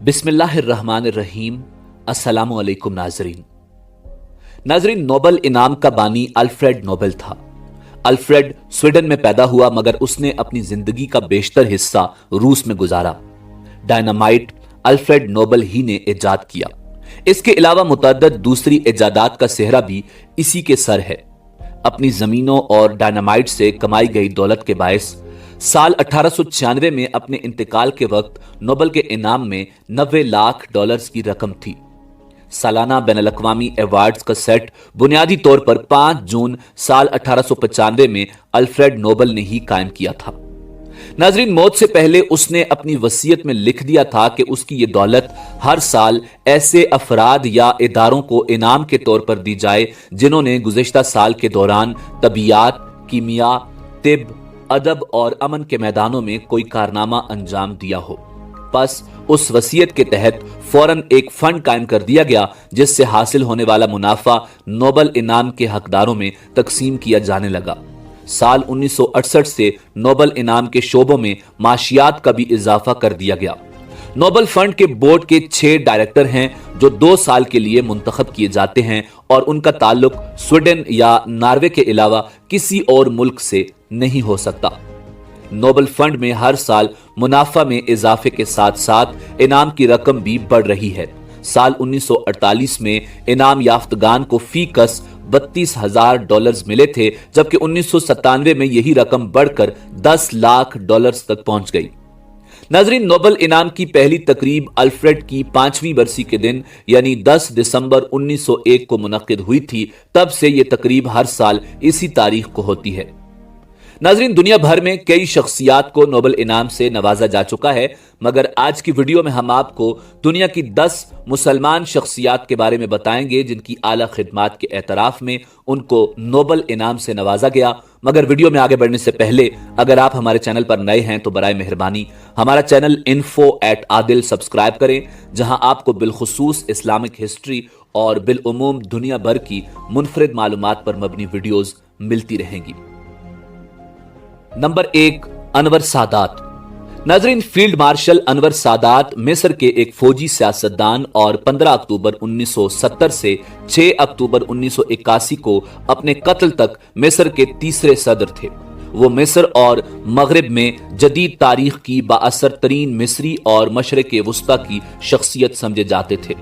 बिस्मिल्लाहिर्रहमानिर्रहीम। अस्सलामु अलैकुम नाजरीन, नोबेल इनाम का बानी अल्फ्रेड नोबेल था। अल्फ्रेड स्वीडन में पैदा हुआ मगर उसने अपनी जिंदगी का बेशतर हिस्सा रूस में गुजारा। डायनामाइट अल्फ्रेड नोबेल ही ने इजाद किया। इसके अलावा मुतअद्दिद दूसरी इजादात का सेहरा भी इसी के सर है। अपनी जमीनों और डायनामाइट से कमाई गई दौलत के बायस साल 1896 में अपने इंतकाल के वक्त नोबेल के इनाम में $90 लाख की रकम थी। सालाना बैनुल-अक़वामी अवार्ड्स का सेट बुनियादी तौर पर 5 जून साल 1895 में अल्फ्रेड नोबेल ने ही कायम किया था। नाजरीन, मौत से पहले उसने अपनी वसीयत में लिख दिया था कि उसकी ये दौलत हर साल ऐसे अफराद या इदारों को इनाम के तौर पर दी जाए जिन्होंने गुज़िश्ता साल के दौरान तबीयात, कीमिया, तिब, अदब और अमन के मैदानों में कोई कारनामा अंजाम दिया हो। बस उस वसीयत के तहत फौरन एक फंड कायम कर दिया गया जिससे हासिल होने वाला मुनाफा नोबेल इनाम के हकदारों में तकसीम किया जाने लगा। साल 1968 से नोबेल इनाम के शोबों में माशियात का भी इजाफा कर दिया गया। नोबेल फंड के बोर्ड के 6 डायरेक्टर हैं जो 2 साल के लिए मुंतखब किए जाते हैं और उनका ताल्लुक स्वीडन या नॉर्वे के अलावा किसी और मुल्क से नहीं हो सकता। नोबेल फंड में हर साल मुनाफा में इजाफे के साथ साथ इनाम की रकम भी बढ़ रही है। साल 1948 में इनाम याफ्तगान को फी कस $32,000 मिले थे, जबकि 1997 में यही रकम बढ़कर $10 लाख तक पहुंच गई। नाजरीन, नोबेल इनाम की पहली तकरीब अल्फ्रेड की 5वीं बरसी के दिन यानी 10 दिसंबर 1901 को मुनक्किद हुई थी। तब से यह तकरीब हर साल इसी तारीख को होती है। नाजरीन, दुनिया भर में कई शख्सियात को नोबेल इनाम से नवाजा जा चुका है, मगर आज की वीडियो में हम आपको दुनिया की 10 मुसलमान शख्सियात के बारे में बताएंगे जिनकी आला खिदमात के एतराफ में उनको नोबेल इनाम से नवाजा गया। मगर वीडियो में आगे बढ़ने से पहले अगर आप हमारे चैनल पर नए हैं तो बराए मेहरबानी हमारा चैनल info@adil सब्सक्राइब करें, जहां आपको बिलखुसूस इस्लामिक हिस्ट्री और बिलउमूम दुनिया भर की मुनफरिद मालूमात पर मबनी वीडियोज मिलती रहेंगी। नंबर 1, अनवर सादात। नाजरीन, फील्ड मार्शल अनवर सादात मिस्र के एक फौजी सियासतदान और 15 अक्टूबर 1970 से 6 अक्टूबर 1981 को अपने कत्ल तक मिस्र के तीसरे सदर थे। वो मिस्र और मगरिब में जदीद तारीख की बाअसर तरीन मिस्री और मशरिक़ वुस्ता की शख्सियत समझे जाते थे।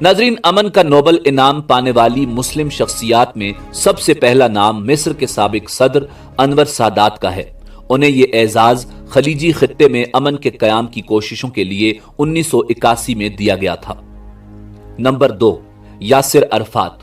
नाजरीन, अमन का नोबेल इनाम पाने वाली मुस्लिम शख्सियात में सबसे पहला नाम मिस्र के साबिक सदर अनवर सादात का है। उन्हें ये एजाज खलीजी खित्ते में अमन के कयाम की कोशिशों के लिए 1981 में दिया गया था। नंबर 2, यासिर अरफात।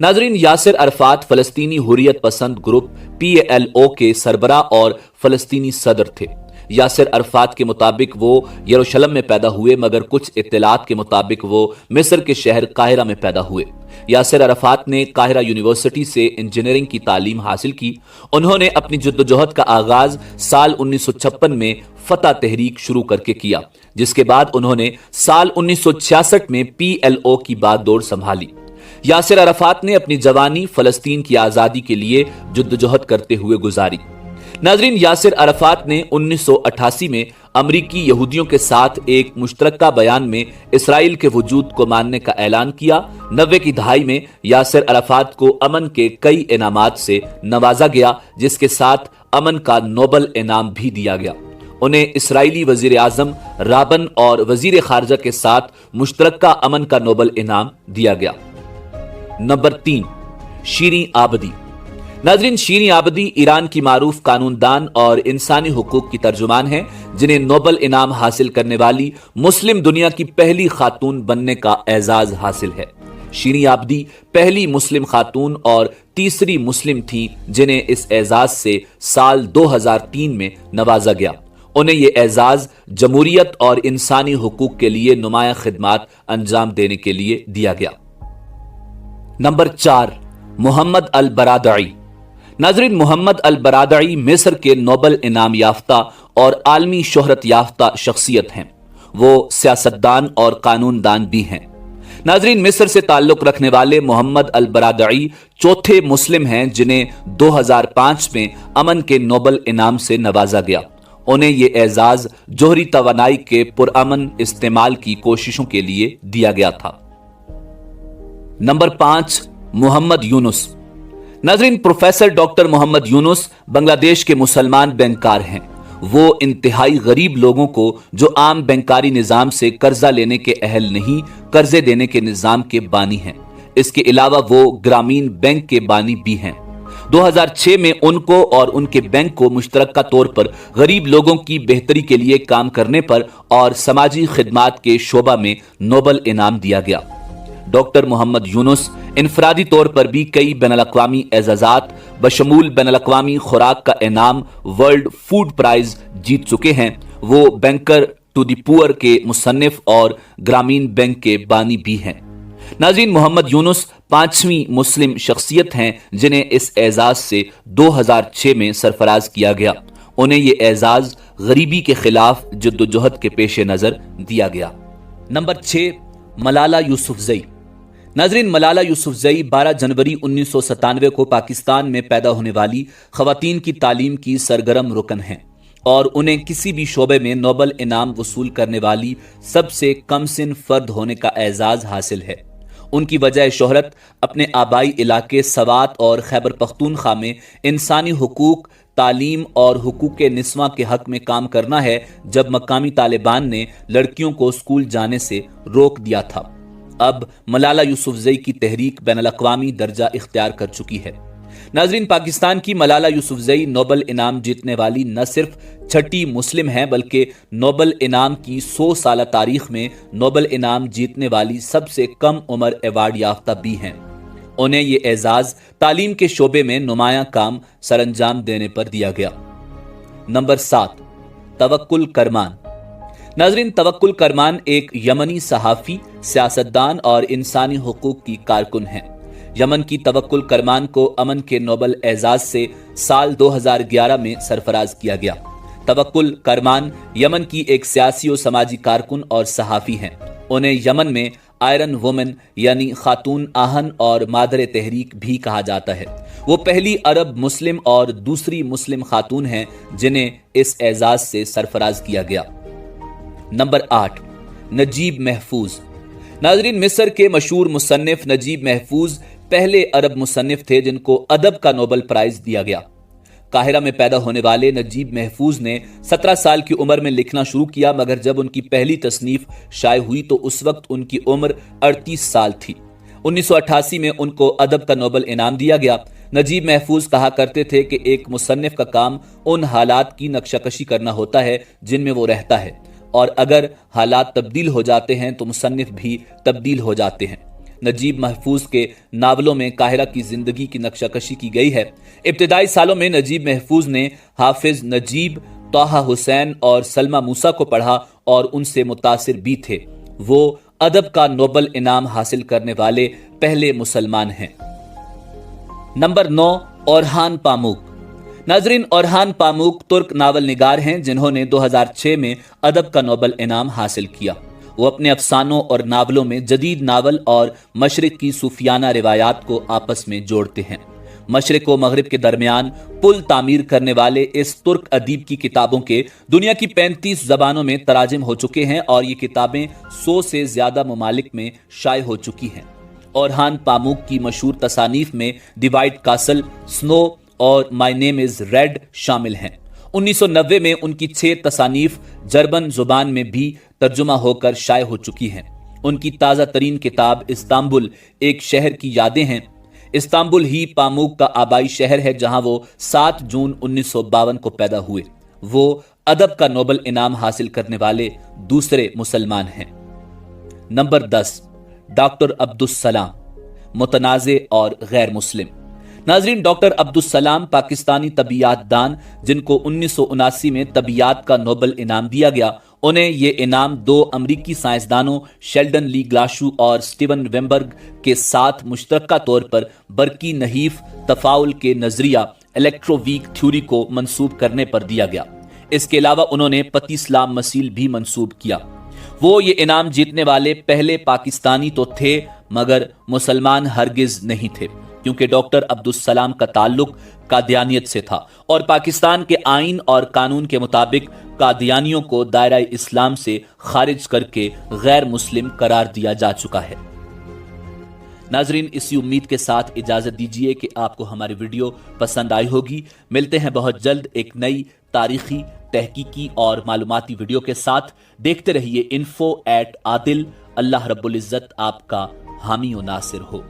नाजरीन, यासिर अरफात फलस्तीनी हुर्रियत पसंद ग्रुप PLO के सरबरा और फलस्तीनी सदर थे। यासिर अरफात के मुताबिक वो यरूशलेम में पैदा हुए, मगर कुछ इत्तलात के मुताबिक वो मिस्र के शहर काहिरा में पैदा हुए। यासिर अरफात ने काहिरा यूनिवर्सिटी से इंजीनियरिंग की तालीम हासिल की। उन्होंने अपनी जद्दोजहद का आगाज साल 1956 में फतह तहरीक शुरू करके किया, जिसके बाद उन्होंने साल 1966 में PLO की बागडोर संभाली। यासिर अरफात ने अपनी जवानी फलस्तीन की आजादी के लिए जद्दोजहद करते हुए गुजारी। नाजरीन, यासिर अरफात ने 1988 में अमरीकी यहूदियों के साथ एक मुश्तरका बयान में इसराइल के वजूद को मानने का ऐलान किया। 90 की दहाई में यासिर अरफात को अमन के कई इनामात से नवाजा गया, जिसके साथ अमन का नोबेल इनाम भी दिया गया। उन्हें इसराइली वजीर आजम राबन और वजीर खारजा के साथ मुश्तरका अमन का नोबेल इनाम दिया गया। नंबर 3, शीरीं आबदी। नाजरीन, शीरीं आबदी ईरान की मारूफ कानूनदान और इंसानी हुकूक की तर्जुमान हैं, जिन्हें नोबेल इनाम हासिल करने वाली मुस्लिम दुनिया की पहली खातून बनने का एजाज हासिल है। शीरीं आबदी पहली मुस्लिम खातून और तीसरी मुस्लिम थी जिन्हें इस एजाज से साल 2003 में नवाजा गया। उन्हें यह एजाज जमहूरियत और इंसानी हुकूक के लिए नुमाया खिदमात अंजाम देने के लिए दिया गया। नंबर 4, मोहम्मद अल बरादई। नाजरीन, मोहम्मद अल बरादई मिस्र के नोबेल इनाम याफ्ता और आलमी शोहरत याफ्ता शख्सियत हैं। वो सियासतदान और कानूनदान भी हैं। नाजरीन, मिस्र से ताल्लुक रखने वाले मोहम्मद अल बरादई चौथे मुस्लिम हैं जिन्हें 2005 में अमन के नोबेल इनाम से नवाजा गया। उन्हें ये एजाज जोहरी तवानाई के पुरअमन इस्तेमाल की कोशिशों के लिए दिया गया था। नंबर 5, मोहम्मद यूनुस। नाज़रीन, प्रोफेसर डॉक्टर मोहम्मद यूनुस बांग्लादेश के मुसलमान बैंकर हैं। वो इंतहाई गरीब लोगों को जो आम बैंकारी निजाम से कर्जा लेने के अहल नहीं, कर्जे देने के निजाम के बानी हैं। इसके अलावा वो ग्रामीण बैंक के बानी भी हैं। 2006 में उनको और उनके बैंक को मुश्तरका तौर पर गरीब लोगों की बेहतरी के लिए काम करने पर और समाजी खिदमात के शोबा में नोबल इनाम दिया गया। डॉक्टर मोहम्मद यूनुस इनफरादी तौर पर भी कई बैनुल-अक़वामी एजाज़ात बशमूल बैनुल-अक़वामी खुराक का इनाम वर्ल्ड फूड प्राइज जीत चुके हैं। वो बैंकर टू द पुअर के मुसन्निफ और ग्रामीण बैंक के बानी भी हैं। नाज़रीन, मोहम्मद यूनुस 5वीं मुस्लिम शख्सियत हैं जिन्हें इस एजाज से 2006 में सरफराज किया गया। उन्हें ये एजाज गरीबी के खिलाफ जद्दोजहद के पेश नजर दिया गया। नंबर 6, मलाला यूसुफजई। नाज़रीन, मलाला यूसुफजई 12 जनवरी 1997 को पाकिस्तान में पैदा होने वाली खवातीन की तालीम की सरगर्म रुकन हैं और उन्हें किसी भी शोबे में नोबल इनाम वसूल करने वाली सबसे कम सिन फर्द होने का एजाज हासिल है। उनकी वजह शोहरत अपने आबाई इलाके सवात और खैबर पख्तूनख्वा में इंसानी हुकूक, तालीम और हुकूक निस्वां के हक में काम करना है, जब मकामी तालिबान ने लड़कियों को स्कूल जाने से रोक दिया था। अब मलाला यूसुफजई की तहरीक बैनुल-अक़वामी दर्जा इख्तियार कर चुकी है। नाज़रीन, पाकिस्तान की मलाला यूसुफजई नोबल इनाम जीतने वाली न सिर्फ छठी मुस्लिम हैं बल्कि नोबल इनाम की 100 साल तारीख में नोबल इनाम जीतने वाली सबसे कम उम्र अवार्ड याफ्ता भी हैं। उन्हें ये एजाज तालीम के शोबे में नुमायां काम सरंजाम देने पर दिया गया। नंबर 7, तवक्कुल करमान। नाज़रीन, तवक्कुल करमान एक यमनी सहाफ़ी, सियासतदान और इंसानी हुकूक की कारकुन हैं। यमन की तवक्कुल करमान को अमन के नोबल एजाज से साल 2011 में सरफराज किया गया। तवक्कुल करमान यमन की एक सियासी और समाजी कारकुन और सहाफ़ी हैं। उन्हें यमन में आयरन वुमेन यानी खातून आहन और मादर तहरीक भी कहा जाता है। वो पहली अरब मुस्लिम और दूसरी मुस्लिम खातून हैं जिन्हें इस एजाज से सरफराज किया गया। नंबर 8, नजीब महफूज। नाज़रीन, मिस्र के मशहूर मुसन्निफ नजीब महफूज पहले अरब मुसन्निफ थे जिनको अदब का नोबल प्राइज दिया गया। काहिरा में पैदा होने वाले नजीब महफूज ने 17 साल की उम्र में लिखना शुरू किया, मगर जब उनकी पहली तसनीफ शाये हुई तो उस वक्त उनकी उम्र 38 साल थी। 1988 में उनको अदब का नोबल इनाम दिया गया। नजीब महफूज कहा करते थे कि एक मुसन्निफ का काम उन हालात की नक्शाकशी करना होता है जिनमें वो रहता है, और अगर हालात तब्दील हो जाते हैं तो मुसन्निफ भी तब्दील हो जाते हैं। नजीब महफूज के नावलों में काहिरा की जिंदगी की नक्शाकशी की गई है। इब्तिदाई सालों में नजीब महफूज ने हाफिज नजीब, तोहा हुसैन और सलमा मूसा को पढ़ा और उनसे मुतासिर भी थे। वो अदब का नोबल इनाम हासिल करने वाले पहले मुसलमान हैं। नंबर 9, ओरहान पामुक। नाज़रीन, ओरहान पामुक तुर्क नावल निगार हैं जिन्होंने 2006 में अदब का नोबल इनाम हासिल किया। वो अपने अफसानों और नावलों में जदीद नावल और मशरिक की सूफियाना रिवायात को आपस में जोड़ते हैं। मशरिक व मगरिब के दरमियान पुल तामीर करने वाले इस तुर्क अदीब की किताबों के दुनिया की 35 जबानों में तराजिम हो चुके हैं और ये किताबें 100 से ज्यादा ममालिक में शाये हो चुकी हैं। ओरहान पामुक की मशहूर तसानीफ में द व्हाइट कासल, स्नो और माई नेम इज रेड शामिल हैं। 1990 में उनकी 6 तसानीफ जर्मन जुबान में भी तर्जुमा होकर शाये हो चुकी हैं। उनकी ताज़ा तरीन किताब इस्तांबुल एक शहर की यादें हैं। इस्तांबुल ही पामुक का आबाई शहर है जहां वो 7 जून 1952 को पैदा हुए। वो अदब का नोबल इनाम हासिल करने वाले दूसरे मुसलमान हैं। नंबर 10, डॉक्टर अब्दुस्सलाम, मुतनाज़े और गैर मुस्लिम। नाज़रीन, डॉक्टर अब्दुस्सलाम पाकिस्तानी तबीयात दान जिनको 1979 में तबीयात का नोबल इनाम दिया गया। उन्हें ये इनाम 2 अमरीकी साइंसदानों शेल्डन ली ग्लाशू और स्टीवन वेम्बर्ग के साथ मुश्तरका तौर पर बरकी नहीफ तफाउल के नजरिया इलेक्ट्रोवीक थ्योरी को मंसूब करने पर दिया गया। इसके अलावा उन्होंने पतिस्लाम मसील भी मंसूब किया। वो ये इनाम जीतने वाले पहले पाकिस्तानी तो थे मगर मुसलमान हरगिज नहीं थे। کیونکہ ڈاکٹر عبدالسلام کا تعلق قادیانیت سے تھا اور پاکستان کے آئین اور قانون کے مطابق قادیانیوں کو دائرہ اسلام سے خارج کر کے غیر مسلم قرار دیا جا چکا ہے۔ ناظرین، اسی امید کے ساتھ اجازت دیجیے کہ آپ کو ہماری ویڈیو پسند آئی ہوگی۔ ملتے ہیں بہت جلد ایک نئی تاریخی، تحقیقی اور معلوماتی ویڈیو کے ساتھ۔ دیکھتے رہیے info@adil۔ اللہ رب العزت آپ کا حامی و ناصر ہو۔